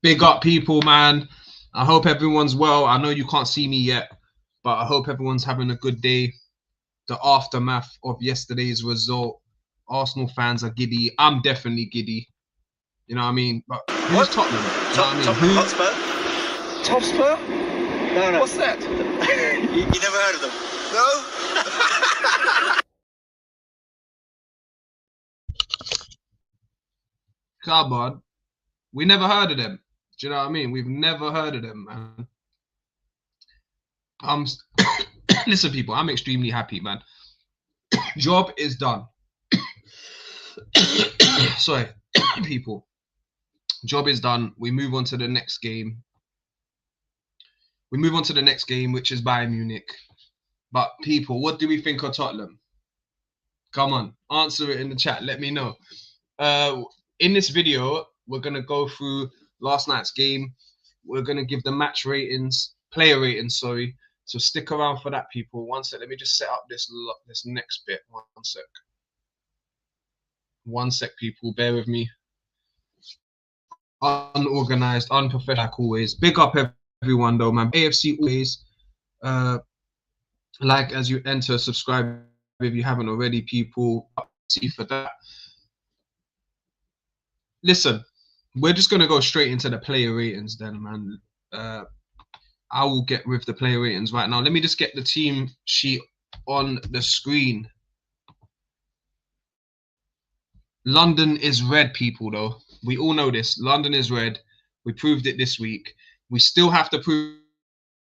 Big up, people, man. I hope everyone's well. I know you can't see me yet, but I hope everyone's having a good day. The aftermath of yesterday's result. Arsenal fans are giddy. I'm definitely giddy. You know what I mean? But who's Tottenham? You know what I mean? Tottenham Hotspur? Hotspur? No. What's that? you never heard of them? No? Come on. We never heard of them. Do you know what I mean? We've never heard of them, man. Listen, people, I'm extremely happy, man. Job is done. Sorry, people. Job is done. We move on to the next game. Which is Bayern Munich. But people, what do we think of Tottenham? Come on, answer it in the chat. Let me know. In this video, we're going to go through last night's game. We're going to give the match ratings, player ratings, sorry. So stick around for that, people. One sec. Let me just set up this next bit. One sec, people. Bear with me. Unorganized, unprofessional, like always. Big up everyone, though, man. AFC always. Like as you enter, subscribe if you haven't already, people. See for that. Listen, we're just gonna go straight into the player ratings, then, man. I will get with the player ratings right now. Let me just get the team sheet on the screen. London is red, people, though. We all know this. London is red. We proved it this week. We still have to prove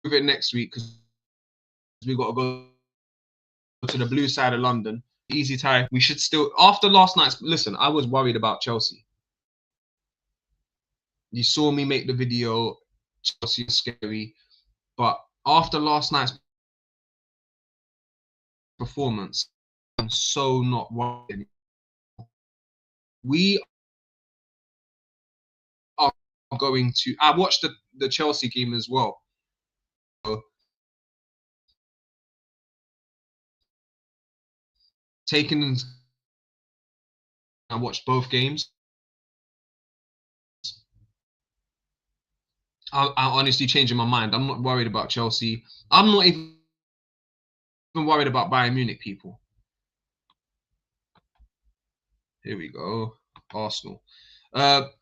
it next week because we got to go to the blue side of London. Easy tie. We should still, after last night's, listen, I was worried about Chelsea. You saw me make the video. Chelsea is scary. But after last night's performance, I'm so not worried. We are going to... I watched the Chelsea game as well. I watched both games. I honestly changing my mind. I'm not worried about Chelsea. I'm not even worried about Bayern Munich, people. Here we go. Arsenal. Let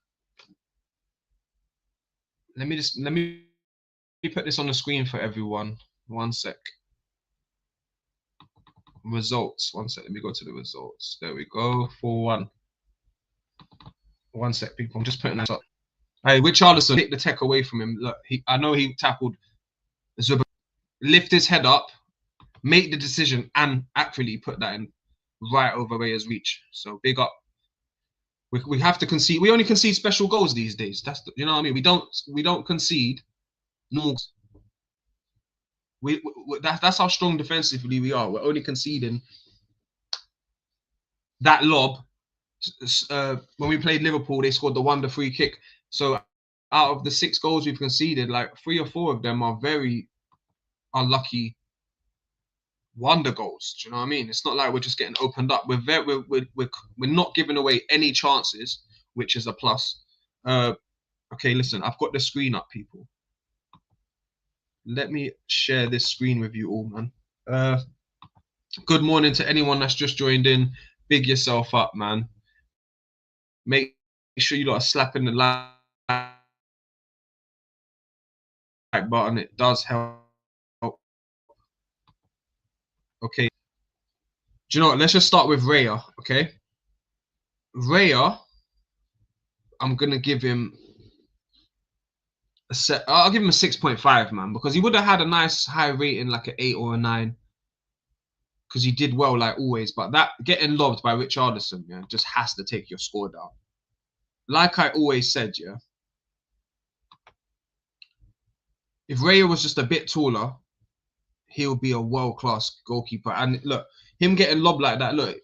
me put this on the screen for everyone. One sec. Results. One sec. Let me go to the results. There we go. 4-1. One sec, people. I'm just putting that up. Hey, Richarlison, take the tech away from him. Look, I know he tackled Zuba. Lift his head up, make the decision, and actually put that in right over Raya's reach. So big up. We have to concede. We only concede special goals these days. That's you know what I mean. We don't concede normal. That's how strong defensively we are. We're only conceding that lob. When we played Liverpool, they scored the wonder free kick. So out of the 6 goals we've conceded, like 3 or 4 of them are very unlucky wonder goals. Do you know what I mean? It's not like we're just getting opened up. We're not giving away any chances, which is a plus. Okay, listen, I've got the screen up, people. Let me share this screen with you all, man. Good morning to anyone that's just joined in. Big yourself up, man. Make sure you lot are slapping the like button. It does help. Okay. Do you know what? Let's just start with Raya, okay? Raya, I'm gonna give him I'll give him a 6.5, man, because he would have had a nice high rating, like an 8 or a 9, because he did well, like always. But that getting lobbed by Richarlison, yeah, just has to take your score down. Like I always said, yeah, if Raya was just a bit taller, he'll be a world-class goalkeeper. And look, him getting lobbed like that, look,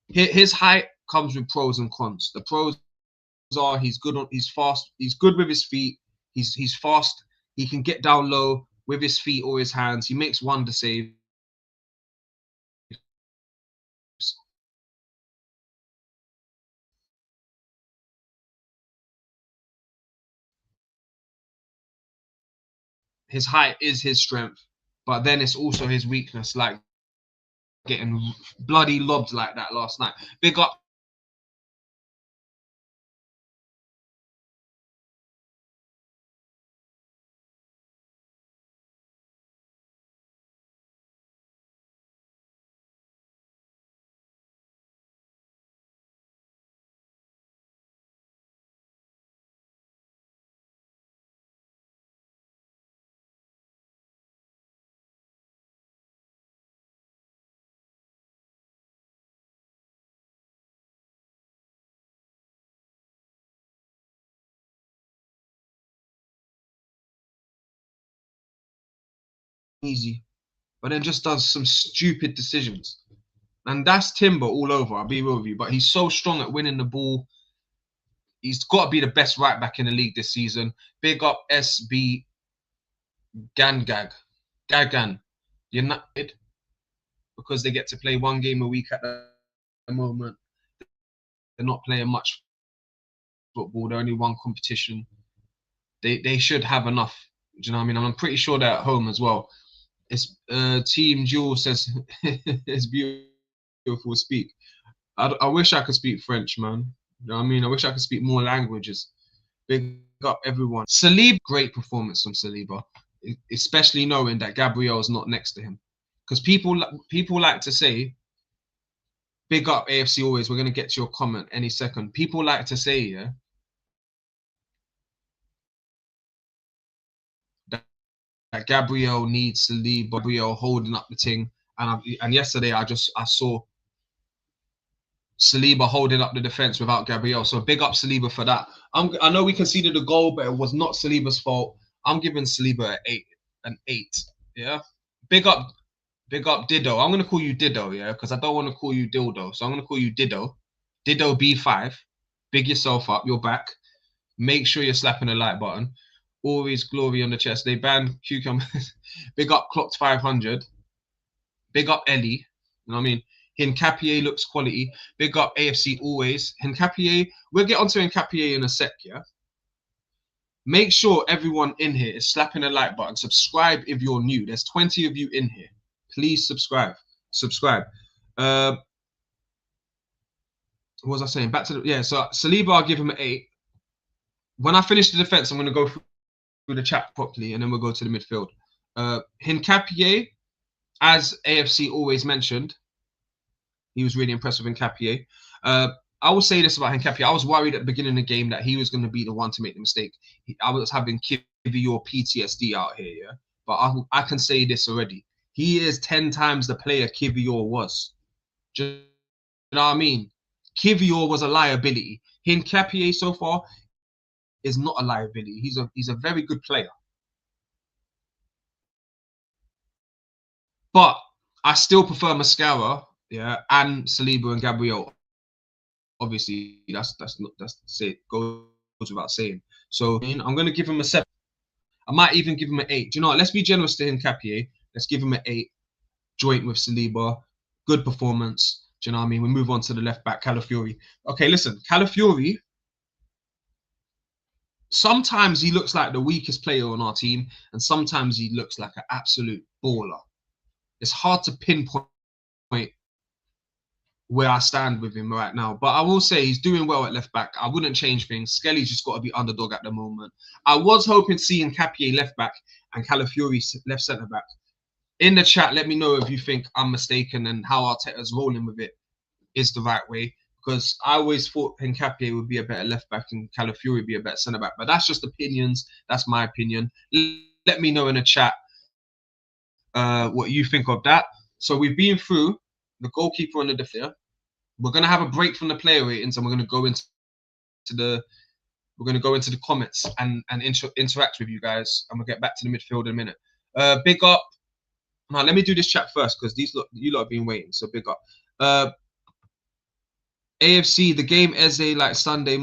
his height comes with pros and cons. The pros are he's fast, he's good with his feet, he's fast, he can get down low with his feet or his hands, he makes wonder saves. his height is his strength, but then it's also his weakness, like getting bloody lobbed like that last night. Big up. Easy, but then just does some stupid decisions. And that's Timber all over, I'll be real with you. But he's so strong at winning the ball. He's got to be the best right back in the league this season. Big up SB Gagan United, because they get to play one game a week at the moment. They're not playing much football. They're only one competition. They should have enough. Do you know what I mean? And I'm pretty sure they're at home as well. It's Team Jewel says it's beautiful speak. I wish I could speak French, man. You know what I mean? I wish I could speak more languages. Big up everyone. Saliba, great performance from Saliba, especially knowing that Gabriel's not next to him. Because people like to say, big up AFC always. We're gonna get to your comment any second. People like to say, yeah, that Gabriel needs Saliba. Gabriel holding up the thing, and yesterday I saw Saliba holding up the defense without Gabriel. So big up Saliba for that. I know we conceded a goal, but it was not Saliba's fault. I'm giving Saliba an 8. Yeah. Big up Dido. I'm gonna call you Dido, yeah, because I don't want to call you Dildo. So I'm gonna call you Dido. Dido B5. Big yourself up. You're back. Make sure you're slapping the like button. Always glory on the chest. They banned cucumbers. Big up Clocked 500. Big up Ellie. You know what I mean? Hincapié looks quality. Big up AFC always. Hincapié, we'll get onto Hincapié in a sec, yeah? Make sure everyone in here is slapping the like button. Subscribe if you're new. There's 20 of you in here. Please subscribe. Subscribe. What was I saying? Back to the... Yeah, so Saliba, I'll give him an 8. When I finish the defense, I'm going to go through the chat properly, and then we'll go to the midfield. Hincapié, as AFC always mentioned, he was really impressive in Hincapié. I will say this about Hincapié. I was worried at the beginning of the game that he was going to be the one to make the mistake. I was having Kivior PTSD out here, yeah? But I can say this already. He is 10 times the player Kivior was. Do you know what I mean? Kivior was a liability. Hincapié so far is not a liability. He's a very good player. But I still prefer Mascara, yeah, and Saliba and Gabriel. Obviously, that's goes without saying. So I'm gonna give him a 7. I might even give him an 8. Do you know what? Let's be generous to Hincapié. Let's give him an 8. Joint with Saliba. Good performance. Do you know what I mean? We move on to the left back, Calafiori. Okay, listen, Calafiori. Sometimes he looks like the weakest player on our team, and sometimes he looks like an absolute baller. It's hard to pinpoint where I stand with him right now. But I will say he's doing well at left back. I wouldn't change things. Skelly's just got to be underdog at the moment. I was hoping seeing Hincapié left back and Calafiori left centre back. In the chat, let me know if you think I'm mistaken and how Arteta's rolling with it is the right way. Because I always thought Hincapié would be a better left back and Calafiori would be a better centre back. But that's just opinions. That's my opinion. Let me know in the chat what you think of that. So we've been through the goalkeeper and the defender. We're gonna have a break from the player ratings, and we're gonna go into the comments and interact with you guys, and we'll get back to the midfield in a minute. Big up. Now let me do this chat first because you lot have been waiting. So big up. AFC, the game Eze like Sunday.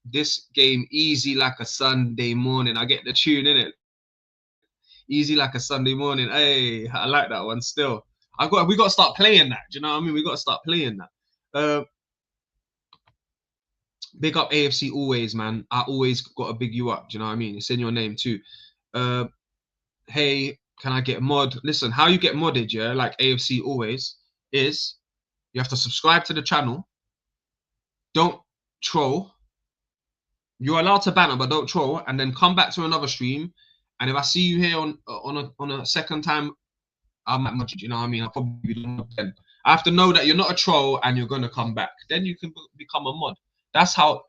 This game easy like a Sunday morning. I get the tune in it. Easy like a Sunday morning. Hey, I like that one still. We got to start playing that. Do you know what I mean? We got to start playing that. Big up AFC always, man. I always got to big you up. Do you know what I mean? It's in your name too. hey, can I get mod? Listen, how you get modded, yeah, like AFC always, is you have to subscribe to the channel. Don't troll. You're allowed to banter, but don't troll. And then come back to another stream. And if I see you here on a second time, I might mod you. You know what I mean? I'll probably do mod then. I have to know that you're not a troll and you're gonna come back. Then you can become a mod. That's how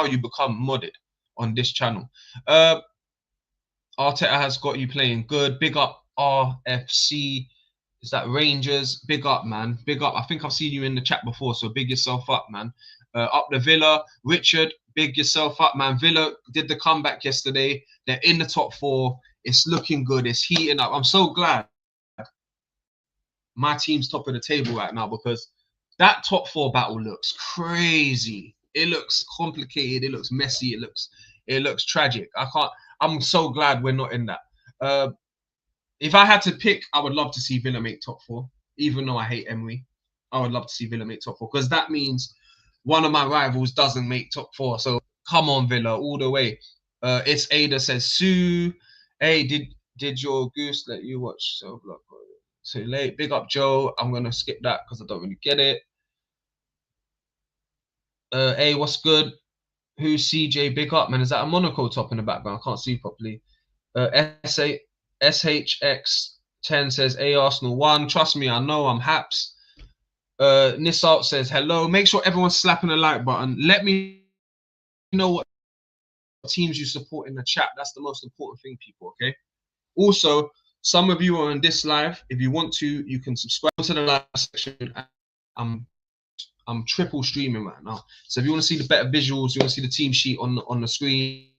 you become modded on this channel. Arteta has got you playing good. Big up RFC. Is that Rangers? Big up, man. Big up. I think I've seen you in the chat before, so big yourself up, man. Up the Villa. Richard, big yourself up, man. Villa did the comeback yesterday. They're in the top 4. It's looking good. It's heating up. I'm so glad my team's top of the table right now because that top 4 battle looks crazy. It looks complicated. It looks messy. It looks tragic. I'm so glad we're not in that. If I had to pick, I would love to see Villa make top 4, even though I hate Emery. I would love to see Villa make top 4 because that means one of my rivals doesn't make top 4. So come on, Villa, all the way. It's Ada says, Sue, hey, did your goose let you watch So Block? So late. Big up, Joe. I'm gonna skip that because I don't really get it. Hey, what's good? Who's CJ? Big up, man. Is that a Monaco top in the background? I can't see properly. SHX10 says, A Arsenal 1. Trust me, I know I'm haps. Nisalt says, hello. Make sure everyone's slapping the like button. Let me know what teams you support in the chat. That's the most important thing, people, okay? Also, some of you are in this live. If you want to, you can subscribe to the live section. I'm triple streaming right now. So if you want to see the better visuals, you want to see the team sheet on the screen,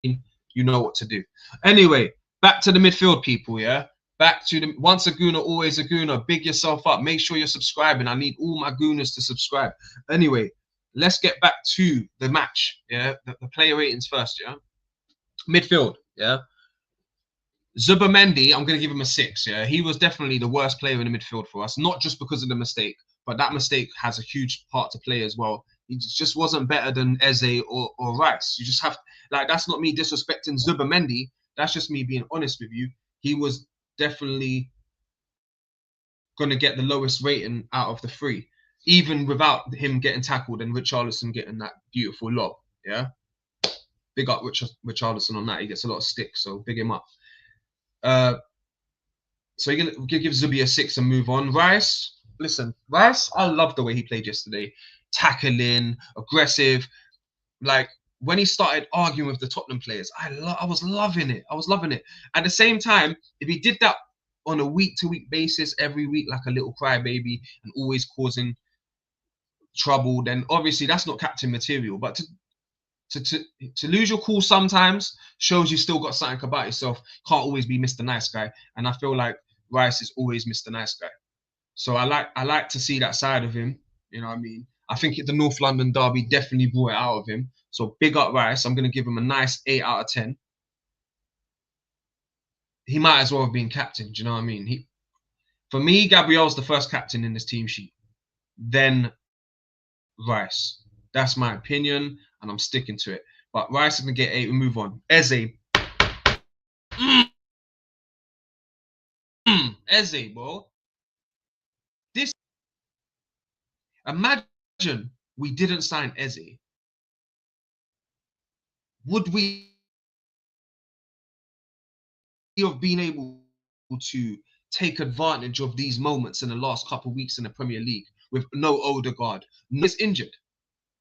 you know what to do. Anyway, back to the midfield, people, yeah? Back to the once a gooner, always a gooner. Big yourself up. Make sure you're subscribing. I need all my gooners to subscribe. Anyway, let's get back to the match, yeah? The player ratings first, yeah? Midfield, yeah? Zubamendi, I'm going to give him a 6, yeah? He was definitely the worst player in the midfield for us, not just because of the mistake, but that mistake has a huge part to play as well. He just wasn't better than Eze or Rice. You just have, like, that's not me disrespecting Zubamendi. That's just me being honest with you. He was definitely going to get the lowest rating out of the 3, even without him getting tackled and Richarlison getting that beautiful lob, yeah? Big up Richarlison on that. He gets a lot of sticks, so big him up. So you're gonna give Zubi a 6 and move on. Rice, listen, Rice, I love the way he played yesterday. Tackling, aggressive. Like when he started arguing with the Tottenham players, I was loving it. I was loving it. At the same time, if he did that on a week-to-week basis, every week, like a little crybaby and always causing trouble, then obviously that's not captain material. But to lose your cool sometimes shows you still got something about yourself. Can't always be Mr. Nice Guy. And I feel like Rice is always Mr. Nice Guy. So I like to see that side of him. You know what I mean? I think the North London derby definitely brought it out of him. So big up Rice. I'm going to give him a nice 8 out of 10. He might as well have been captain. Do you know what I mean? For me, Gabriel's the first captain in this team sheet. Then Rice. That's my opinion, and I'm sticking to it. But Rice is going to get 8. We move on. Eze. Eze, bro. This. Imagine we didn't sign Eze. Would we have been able to take advantage of these moments in the last couple of weeks in the Premier League with no Odegaard? No, is injured.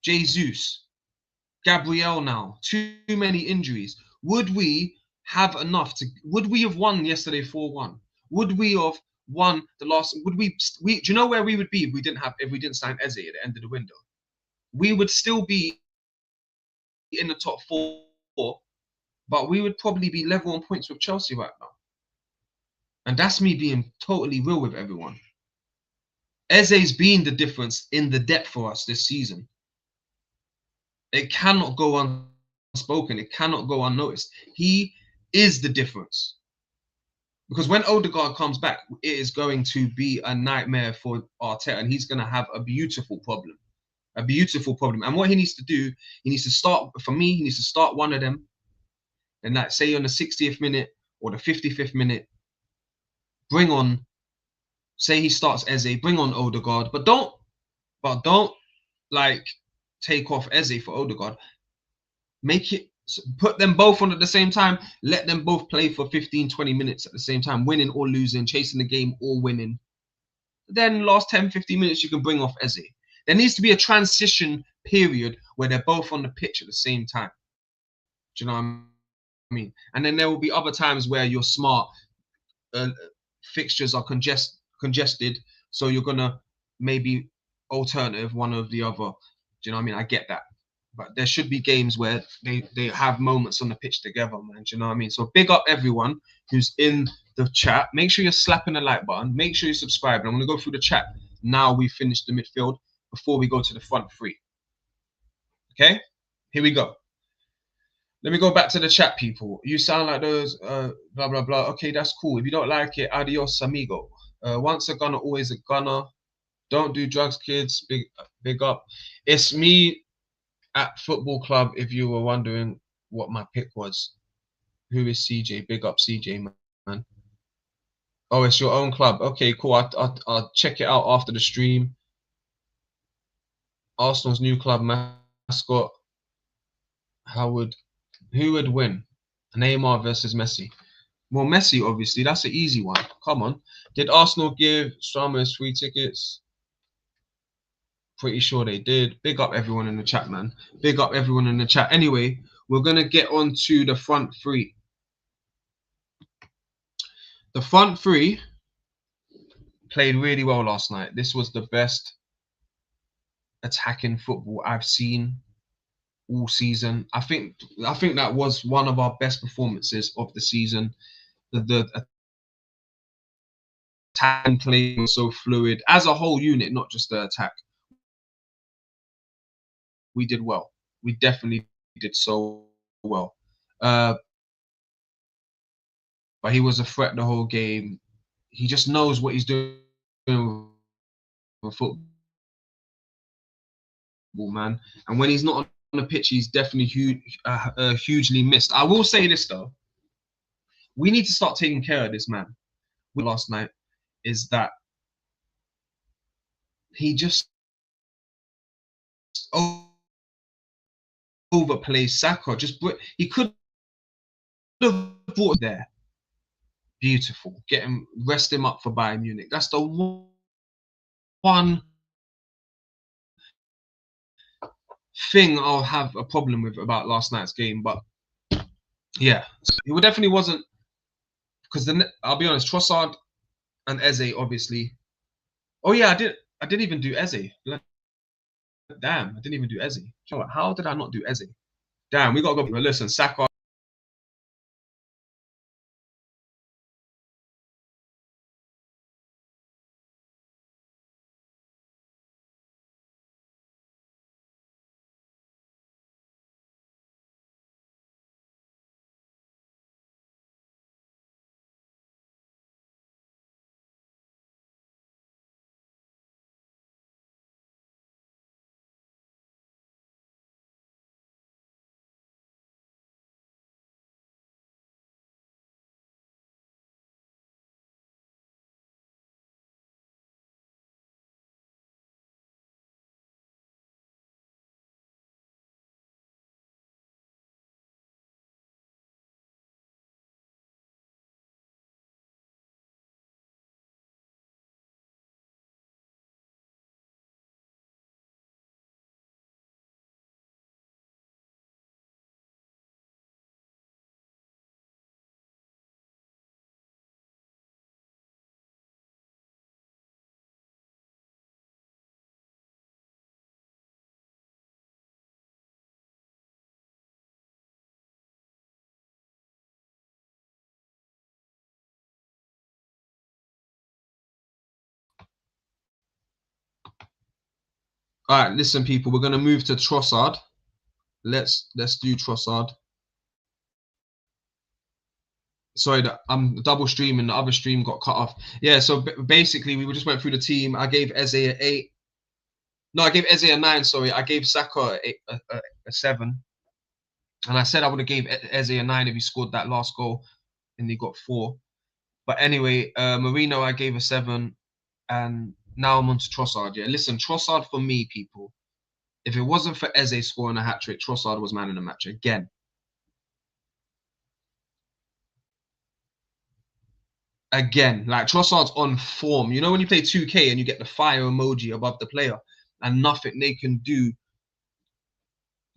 Jesus. Gabriel now. Too many injuries. Would we have enough to? Would we have won yesterday 4-1? Would we have won the last? Would we? Do you know where we would be if we didn't sign Eze at the end of the window? We would still be in the top 4, but we would probably be level on points with Chelsea right now. And that's me being totally real with everyone. Eze's been the difference in the depth for us this season. It cannot go unspoken. It cannot go unnoticed. He is the difference. Because when Odegaard comes back, it is going to be a nightmare for Arteta, and he's going to have a beautiful problem. A beautiful problem. And what he needs to do, he needs to start one of them. And like say on the 60th minute, or the 55th minute, bring on, say he starts Eze, bring on Odegaard, but don't like take off Eze for Odegaard. Make it, put them both on at the same time. Let them both play for 15, 20 minutes at the same time, winning or losing, chasing the game or winning. Then last 10, 15 minutes, you can bring off Eze. There needs to be a transition period where they're both on the pitch at the same time. Do you know what I mean? And then there will be other times where you're smart. Fixtures are congested, so you're gonna maybe alternative one of the other. Do you know what I mean? I get that, but there should be games where they have moments on the pitch together, man. Do you know what I mean? So big up everyone who's in the chat. Make sure you're slapping the like button. Make sure you're subscribing. I'm gonna go through the chat now. We finished the midfield before we go to the front three. Okay, here we go. Let me go back to the chat, people. You sound like those blah blah blah. Okay, that's cool. If you don't like it, adios amigo. Once a gunner, always a gunner. Don't do drugs, kids. Big up. It's me at football club. If you were wondering what my pick was, who is CJ? Big up CJ, man. Oh, it's your own club. Okay, cool. I'll check it out after the stream. Arsenal's new club mascot. Who would win? Neymar versus Messi. Well, Messi, obviously. That's an easy one. Come on. Did Arsenal give Stramos free tickets? Pretty sure they did. Big up everyone in the chat, man. Big up everyone in the chat. Anyway, we're going to get on to the front three. The front three played really well last night. This was the best attacking football I've seen all season. I think that was one of our best performances of the season. The attack play was so fluid as a whole unit, not just the attack. We did well. We definitely did so well. But he was a threat the whole game. He just knows what he's doing with football, man. And when he's not on the pitch, he's definitely hugely missed. I will say this though. We need to start taking care of this man. Last night is that he just overplays Saka. He could have brought there. Beautiful. Rest him up for Bayern Munich. That's the one thing I'll have a problem with about last night's game. But yeah, it definitely wasn't, because I'll be honest, Trossard and Eze obviously. Oh yeah, I didn't even do Eze. Damn, I didn't even do Eze. How did I not do Eze? Damn, we gotta go. Listen, Saka. All right, listen, people. We're gonna move to Trossard. Let's do Trossard. Sorry, that I'm double streaming. The other stream got cut off. Yeah, so basically, we just went through the team. I gave Eze an 8. No, I gave Eze a 9. Sorry, I gave Saka a 7. And I said I would have gave Eze a 9 if he scored that last goal. and he got 4. But anyway, Marino I gave a 7, and now I'm on to Trossard. Yeah, listen, Trossard for me, people. If it wasn't for Eze scoring a hat trick, Trossard was man in the match again. Again, like Trossard's on form. You know when you play 2K and you get the fire emoji above the player, and nothing they can do,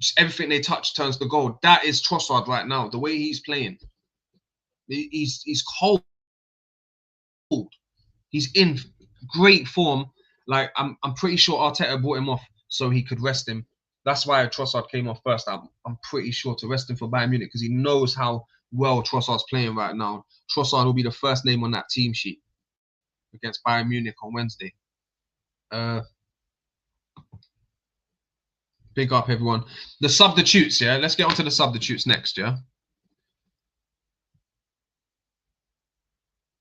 just everything they touch turns to gold. That is Trossard right now. The way he's playing, he's cold. He's in great form. Like I'm pretty sure Arteta brought him off so he could rest him. That's why Trossard came off first. I'm pretty sure to rest him for Bayern Munich because he knows how well Trossard's playing right now. Trossard will be the first name on that team sheet against Bayern Munich on Wednesday. Big up everyone. The substitutes, yeah. Let's get on to the substitutes next, yeah.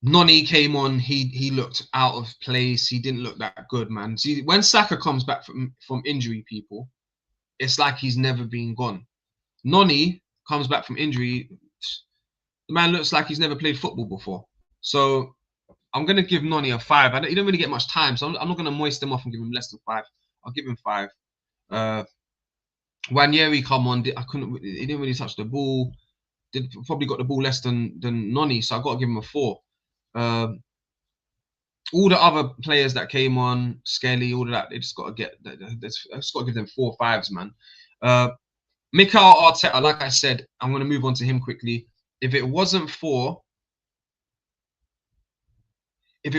Noni came on. He looked out of place. He didn't look that good, man. See, when Saka comes back from injury, people, it's like he's never been gone. Noni comes back from injury. The man looks like he's never played football before. So I'm gonna give Noni a 5. He don't really get much time, so I'm not gonna moist him off and give him less than 5. I'll give him 5. Wanyeri come on. He didn't really touch the ball. Probably got the ball less than Noni, so I got to give him a 4. All the other players that came on, Skelly, all of that, they just got to get. Just got to give them 4 5s, man. Mikel Arteta, like I said, I'm going to move on to him quickly. If it wasn't for him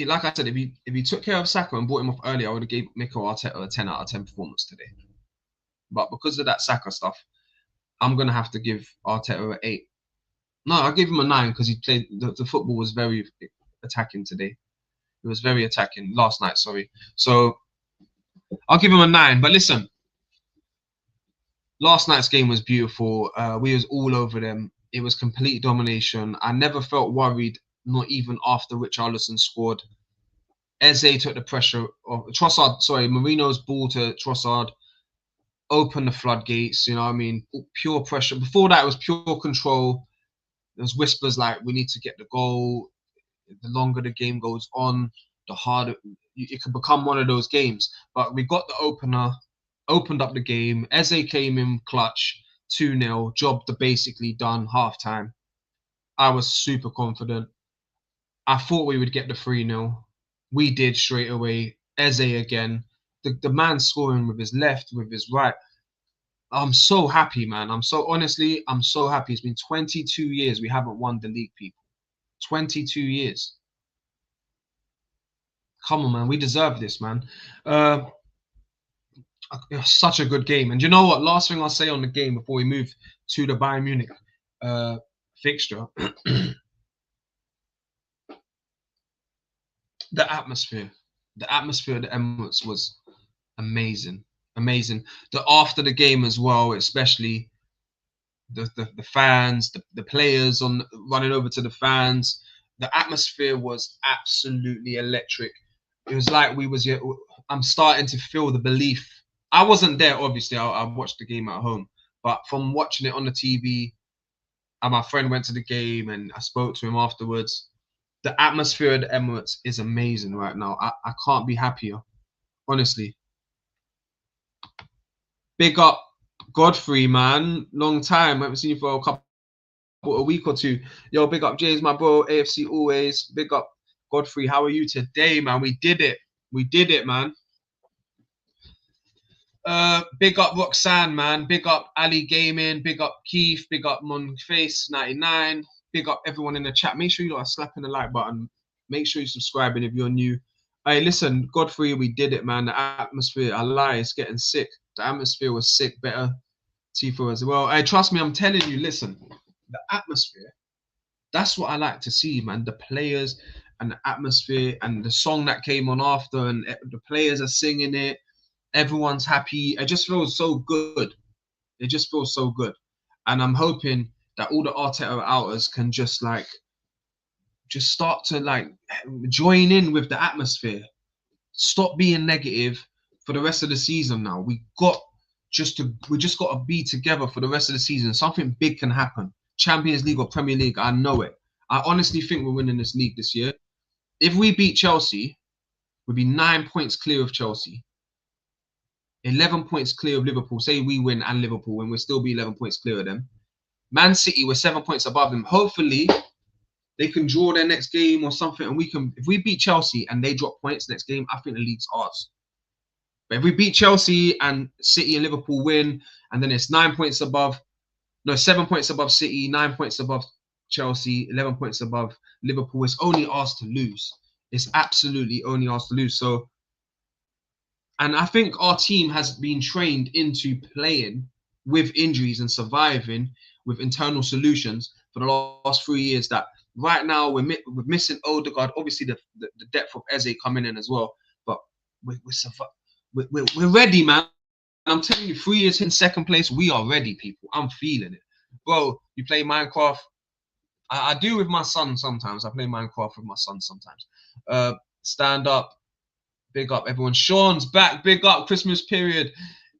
like I said, if he took care of Saka and brought him off earlier, I would have gave Mikel Arteta a 10 out of 10 performance today. But because of that Saka stuff, I'm gonna have to give Arteta an 8. No, I'll give him a 9 because he played. The football was very attacking today. It was very attacking last night. Sorry, so I'll give him a 9. But listen, last night's game was beautiful. We was all over them. It was complete domination. I never felt worried, not even after Richarlison scored. Eze took the pressure of Trossard. Sorry, Marino's ball to Trossard opened the floodgates. You know what I mean? Pure pressure. Before that, it was pure control. There was whispers like, we need to get the goal. The longer the game goes on, the harder it could become one of those games. But we got the opener, opened up the game. Eze came in clutch, 2-0, job basically done, half-time. I was super confident. I thought we would get the 3-0. We did straight away. Eze again. The man scoring with his left, with his right. I'm so happy, man. I'm so happy. It's been 22 years we haven't won the league, people. 22 years. Come on, man. We deserve this, man. Such a good game. And you know what? Last thing I'll say on the game before we move to the Bayern Munich fixture. The atmosphere of the Emirates was amazing. After the game as well, especially the fans, the players running over to the fans. The atmosphere was absolutely electric. It was like I'm starting to feel the belief. I wasn't there, obviously. I watched the game at home, but from watching it on the TV, and my friend went to the game and I spoke to him afterwards. The atmosphere of the Emirates is amazing right now. I can't be happier, honestly. Big up Godfrey, man. Long time. I haven't seen you for a week or 2. Yo, big up James, my bro. AFC always. Big up Godfrey. How are you today, man? We did it. We did it, man. Big up Roxanne, man. Big up Ali Gaming. Big up Keith. Big up Monface99. Big up everyone in the chat. Make sure you are slapping the like button. Make sure you're subscribing if you're new. Hey, listen, Godfrey, we did it, man. The atmosphere, I lie, it's getting sick. The atmosphere was sick. Better Tifo as well. Hey, trust me, I'm telling you, listen, the atmosphere, that's what I like to see, man. The players and the atmosphere and the song that came on after, and the players are singing it. Everyone's happy. It just feels so good. It just feels so good. And I'm hoping that all the Arteta outers can just start to join in with the atmosphere. Stop being negative for the rest of the season now. We just got to be together for the rest of the season. Something big can happen. Champions League or Premier League, I know it. I honestly think we're winning this league this year. If we beat Chelsea, we'll be 9 points clear of Chelsea. 11 points clear of Liverpool. Say we win and Liverpool win, we'll still be 11 points clear of them. Man City, we're 7 points above them. Hopefully, they can draw their next game or something, and we can. If we beat Chelsea and they drop points next game, I think the league's ours. But if we beat Chelsea and City and Liverpool win, and then it's 9 points above, no, 7 points above City, 9 points above Chelsea, 11 points above Liverpool, it's only ours to lose. It's absolutely only ours to lose. So, and I think our team has been trained into playing with injuries and surviving with internal solutions for the last 3 years. That right now we're missing Odegaard. Obviously, the depth of Eze coming in as well. But we're ready, man. I'm telling you, 3 years in second place, we are ready, people. I'm feeling it. Bro, you play Minecraft. I do with my son sometimes. I play Minecraft with my son sometimes. Stand up. Big up, everyone. Sean's back. Big up, Christmas period.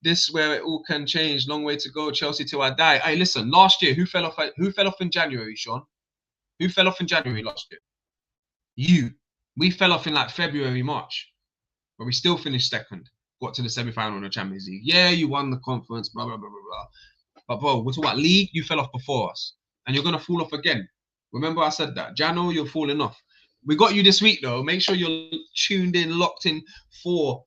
This where it all can change. Long way to go. Chelsea till I die. Hey, listen. Last year, who fell off in January, Sean? Who fell off in January last year? You. We fell off in like February, March. But we still finished second. Got to the semi-final in the Champions League. Yeah, you won the conference, blah, blah, blah, blah, blah. But, bro, we're talking about league. You fell off before us. And you're going to fall off again. Remember I said that. Jano, you're falling off. We got you this week, though. Make sure you're tuned in, locked in for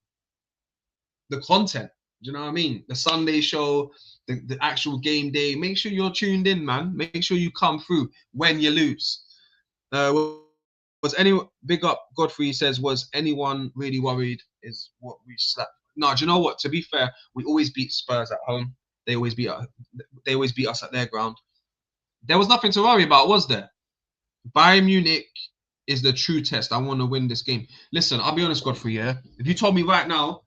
the content. Do you know what I mean? The Sunday show, the actual game day. Make sure you're tuned in, man. Make sure you come through when you lose. Was anyone, big up Godfrey says, was anyone really worried is what we slapped? No, do you know what? To be fair, we always beat Spurs at home. They always beat us at their ground. There was nothing to worry about, was there? Bayern Munich is the true test. I want to win this game. Listen, I'll be honest, Godfrey, yeah? If you told me right now,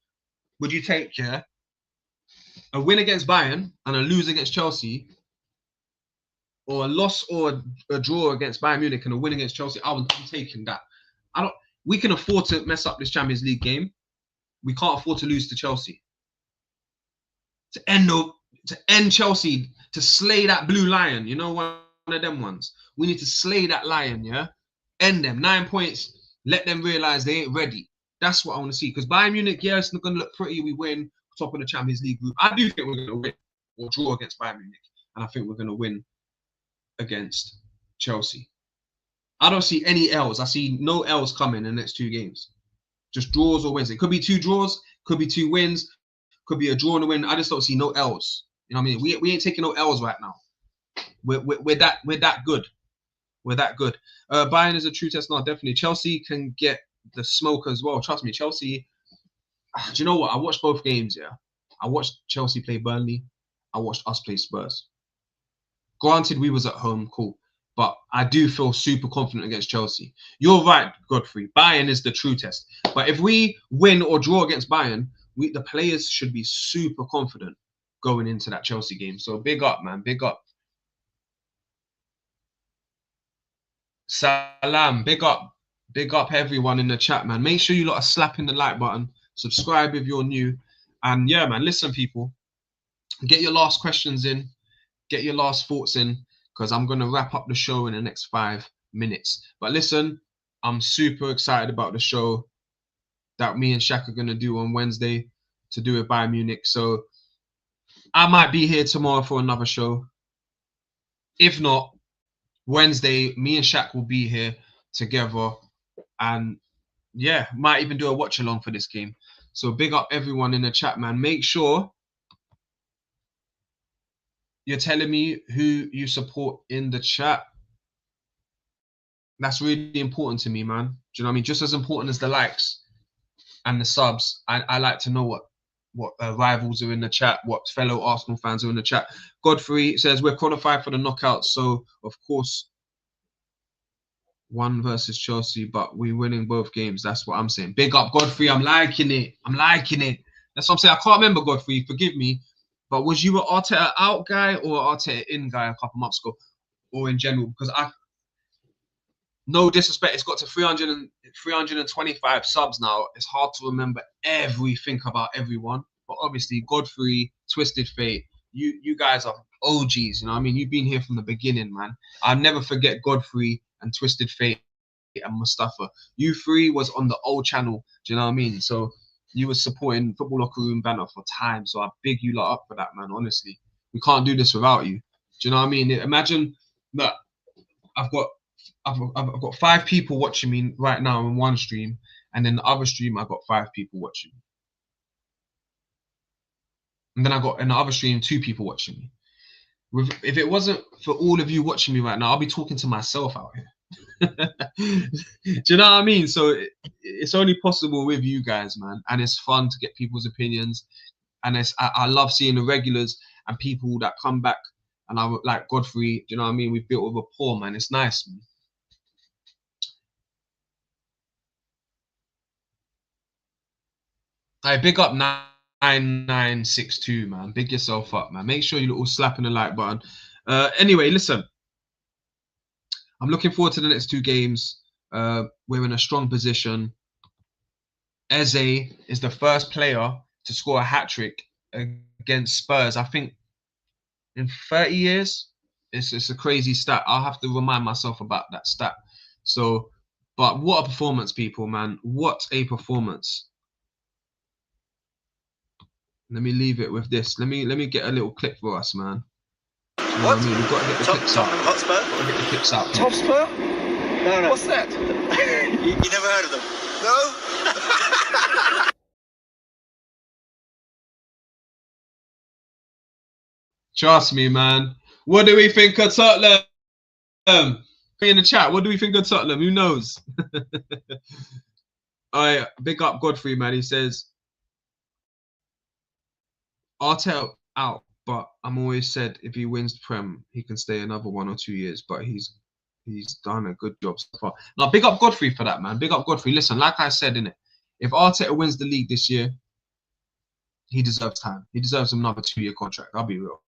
would you take, yeah, a win against Bayern and a lose against Chelsea, or a loss or a draw against Bayern Munich and a win against Chelsea, I'm taking that. We can afford to mess up this Champions League game. We can't afford to lose to Chelsea. To end Chelsea, to slay that blue lion, you know, one of them ones. We need to slay that lion, yeah? End them. 9 points. Let them realize they ain't ready. That's what I want to see. Because Bayern Munich, yeah, it's not going to look pretty. We win top of the Champions League group. I do think we're going to win or draw against Bayern Munich. And I think we're going to win against Chelsea. I don't see any L's. I see no L's coming in the next 2 games. Just draws or wins. It could be 2 draws, could be 2 wins, could be a draw and a win. I just don't see no L's. You know what I mean? We ain't taking no L's right now. We're that good. We're that good. Bayern is a true test now, definitely. Chelsea can get the smoke as well. Trust me, Chelsea. Do you know what? I watched both games, yeah. I watched Chelsea play Burnley. I watched us play Spurs. Granted, we was at home, cool. But I do feel super confident against Chelsea. You're right, Godfrey. Bayern is the true test. But if we win or draw against Bayern, the players should be super confident going into that Chelsea game. So big up, man. Big up. Salam. Big up. Big up everyone in the chat, man. Make sure you lot are slapping the like button. Subscribe if you're new. And yeah, man, listen, people. Get your last questions in. Get your last thoughts in. Because I'm going to wrap up the show in the next 5 minutes. But listen, I'm super excited about the show that me and Shaq are going to do on Wednesday to do it Bayern Munich. So I might be here tomorrow for another show. If not, Wednesday, me and Shaq will be here together. And yeah, might even do a watch along for this game. So big up everyone in the chat, man. Make sure you're telling me who you support in the chat. That's really important to me, man. Do you know what I mean? Just as important as the likes and the subs. I like to know what rivals are in the chat, what fellow Arsenal fans are in the chat. Godfrey says we're qualified for the knockouts, so of course 1 versus Chelsea, but we're winning both games. That's what I'm saying. Big up, Godfrey. I'm liking it. I'm liking it. That's what I'm saying. I can't remember, Godfrey. Forgive me. But was you an Arteta out guy or Arteta in guy a couple months ago, or in general? Because no disrespect, it's got to 325 subs now. It's hard to remember everything about everyone. But obviously, Godfrey, Twisted Fate, you guys are OGs. You know what I mean? You've been here from the beginning, man. I'll never forget Godfrey and Twisted Fate and Mustafa. You three was on the old channel. Do you know what I mean? So you were supporting Football Locker Room Banter for time. So I big you lot up for that, man. Honestly, we can't do this without you. Do you know what I mean? Imagine that I've got I've got 5 people watching me right now in one stream, and then the other stream I've got 5 people watching me, and then I got in the other stream 2 people watching me. If it wasn't for all of you watching me right now, I'll be talking to myself out here. Do you know what I mean? So it's only possible with you guys, man, and it's fun to get people's opinions, and I love seeing the regulars and people that come back, and I like Godfrey. Do you know what I mean? We've built a rapport, man. It's nice, man. Hey, big up 9962, man. Big yourself up, man. Make sure you all slapping the like button. Anyway, listen. I'm looking forward to the next 2 games. We're in a strong position. Eze is the first player to score a hat-trick against Spurs, I think, in 30 years. It's a crazy stat. I'll have to remind myself about that stat. So, but what a performance, people, man. What a performance. Let me leave it with this. Let me get a little clip for us, man. You know what I mean? We've got to get the clips out. Tottenham Hotspur? Got to get the clips out. Hotspur? No. What's that? You never heard of them? No? Trust me, man. What do we think of Tottenham? In the chat, what do we think of Tottenham? Who knows? I big up Godfrey, man. He says, Arteta out, but I'm always said if he wins the Prem, he can stay another 1 or 2 years. But he's done a good job so far. Now, big up Godfrey for that, man. Big up Godfrey. Listen, like I said, innit, if Arteta wins the league this year, he deserves time. He deserves another 2-year contract. I'll be real.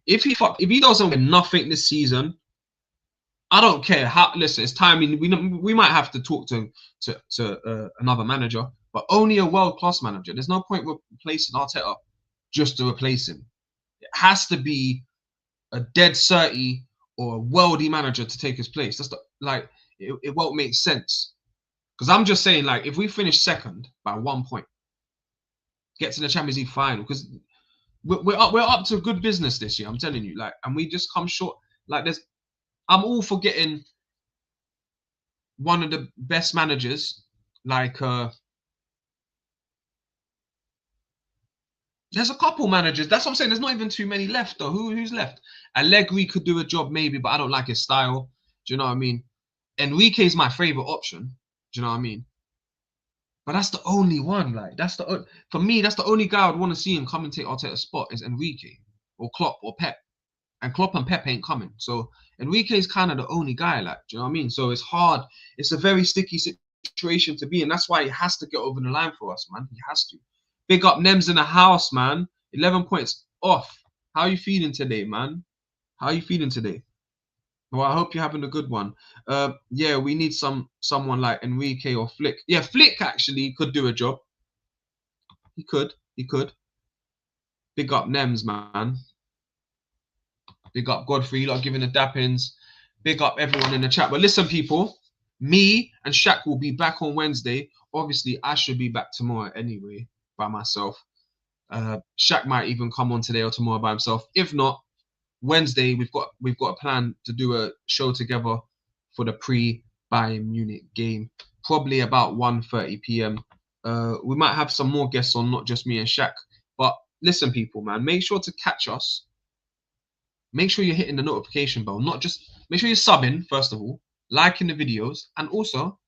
If he doesn't win nothing this season, I don't care how. Listen, it's time. We might have to talk to another manager, but only a world-class manager. There's no point replacing Arteta just to replace him. It has to be a dead certy or a worldy manager to take his place. That's it won't make sense. Because I'm just saying, like, if we finish second by 1 point, get to the Champions League final, because we're up to good business this year. I'm telling you, like, and we just come short. Like, I'm all for getting one of the best managers, like there's a couple managers. That's what I'm saying. There's not even too many left, though. Who's left? Allegri could do a job maybe, but I don't like his style. Do you know what I mean? Enrique is my favorite option. Do you know what I mean? But that's the only one. Like, for me, that's the only guy I'd want to see him come and take Arteta's spot is Enrique or Klopp or Pep. And Klopp and Pep ain't coming. So Enrique is kind of the only guy, like, do you know what I mean? So it's hard. It's a very sticky situation to be in. That's why he has to get over the line for us, man. He has to. Big up Nems in the house, man. 11 points off. How are you feeling today, man? How are you feeling today? Well, I hope you're having a good one. Yeah, we need someone like Enrique or Flick. Yeah, Flick actually could do a job. He could. Big up Nems, man. Big up Godfrey, lot giving the dappings. Big up everyone in the chat. But listen, people, me and Shaq will be back on Wednesday. Obviously, I should be back tomorrow anyway by myself. Shaq might even come on today or tomorrow by himself. If not, Wednesday we've got a plan to do a show together for the pre-Bayern Munich game, probably about 1:30 p.m. We might have some more guests on, not just me and Shaq. But listen, people, man, make sure to catch us. Make sure you're hitting the notification bell. Not just make sure you're subbing first of all, liking the videos, and also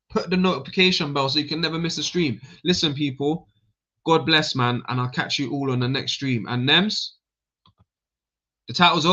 put the notification bell so you can never miss a stream. Listen, people, God bless, man, and I'll catch you all on the next stream. And Nems, the title's over.